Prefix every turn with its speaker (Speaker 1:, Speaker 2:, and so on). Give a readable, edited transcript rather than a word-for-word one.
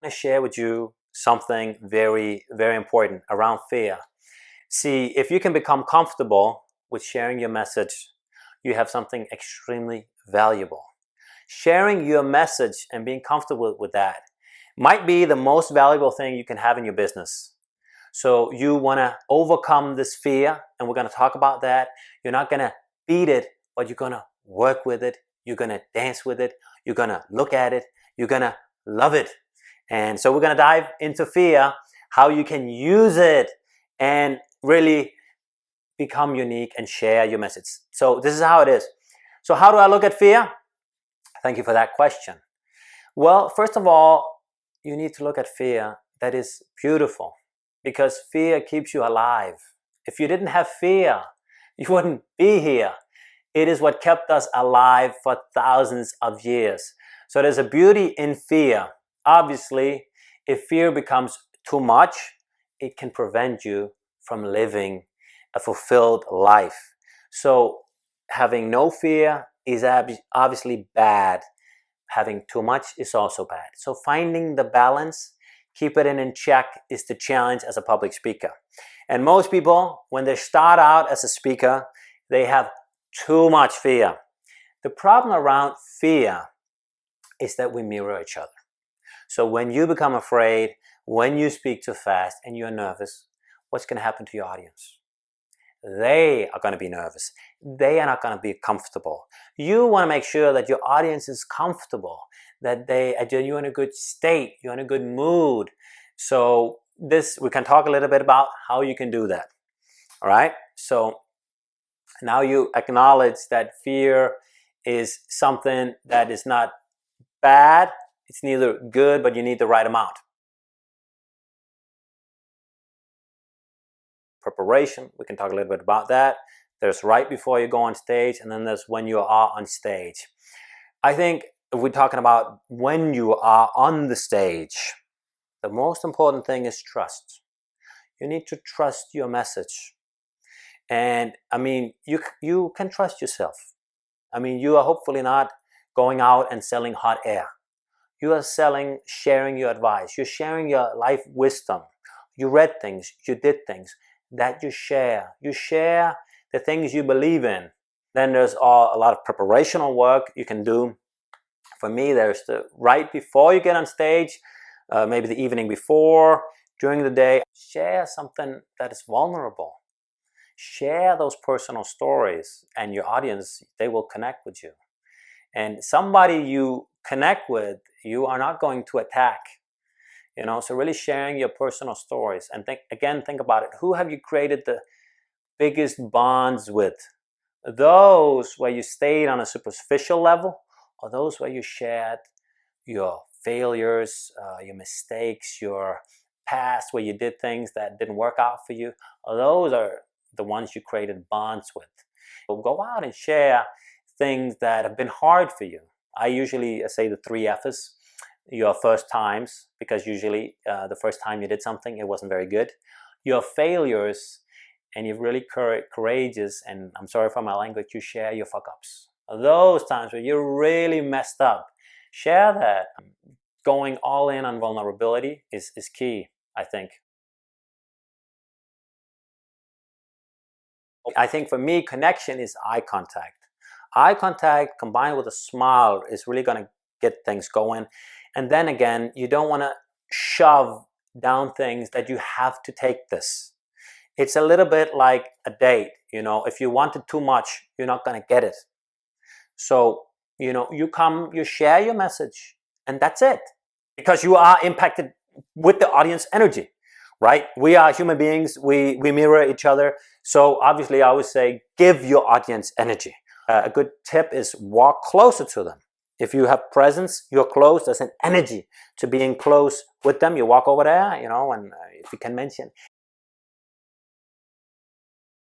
Speaker 1: to share with you something very, very important around fear. See, if you can become comfortable with sharing your message, you have something extremely valuable. Sharing your message and being comfortable with that might be the most valuable thing you can have in your business. So you want to overcome this fear, and we're going to talk about that. You're not going to beat it, but you're going to work with it. You're going to dance with it. You're going to look at it. You're going to love it. And so we're going to dive into fear, how you can use it and really become unique and share your message. So this is how it is. So how do I look at fear? Thank you for that question. Well, first of all, you need to look at fear that is beautiful, because fear keeps you alive. If you didn't have fear, you wouldn't be here. It is what kept us alive for thousands of years. So there's a beauty in fear. Obviously, if fear becomes too much, it can prevent you from living a fulfilled life. So having no fear is obviously bad. Having too much is also bad. So finding the balance, keep it in check, is the challenge as a public speaker. And most people, when they start out as a speaker, they have too much fear. The problem around fear is that we mirror each other. So when you become afraid, when you speak too fast and you're nervous, what's going to happen to your audience? They are going to be nervous. They are not going to be comfortable. You want to make sure that your audience is comfortable, that you're in a good state, you're in a good mood. So we can talk a little bit about how you can do that. All right. So now you acknowledge that fear is something that is not bad. It's neither good, but you need the right amount. Preparation, we can talk a little bit about that. There's right before you go on stage, and then there's when you are on stage. I think if we're talking about when you are on the stage, the most important thing is trust. You need to trust your message. And I mean, you can trust yourself. I mean, you are hopefully not going out and selling hot air. You are sharing your advice. You're sharing your life wisdom. You read things, you did things that you share. You share the things you believe in. Then there's a lot of preparational work you can do. For me, there's the right before you get on stage, maybe the evening before, during the day. Share something that is vulnerable. Share those personal stories, and your audience, they will connect with you. And somebody you connect with, you are not going to attack. So really sharing your personal stories. And think about it. Who have you created the biggest bonds with? Those where you stayed on a superficial level, or those where you shared your failures, your mistakes, your past, where you did things that didn't work out for you? Those are the ones you created bonds with. So go out and share things that have been hard for you. I usually say the 3 F's. Your first times, because usually the first time you did something, it wasn't very good. Your failures, and you're really courageous, and I'm sorry for my language, you share your fuck-ups. Those times where you're really messed up, share that. Going all in on vulnerability is key, I think. I think for me, connection is eye contact. Eye contact combined with a smile is really going to get things going. And then again, you don't want to shove down things that you have to take this. It's a little bit like a date. If you want it too much, you're not going to get it. So, you come, you share your message, and that's it. Because you are impacted with the audience energy, right? We are human beings. We mirror each other. So obviously, I would say give your audience energy. A good tip is walk closer to them. If you have presence, you're close. There's an energy to being close with them. You walk over there, and if you can mention,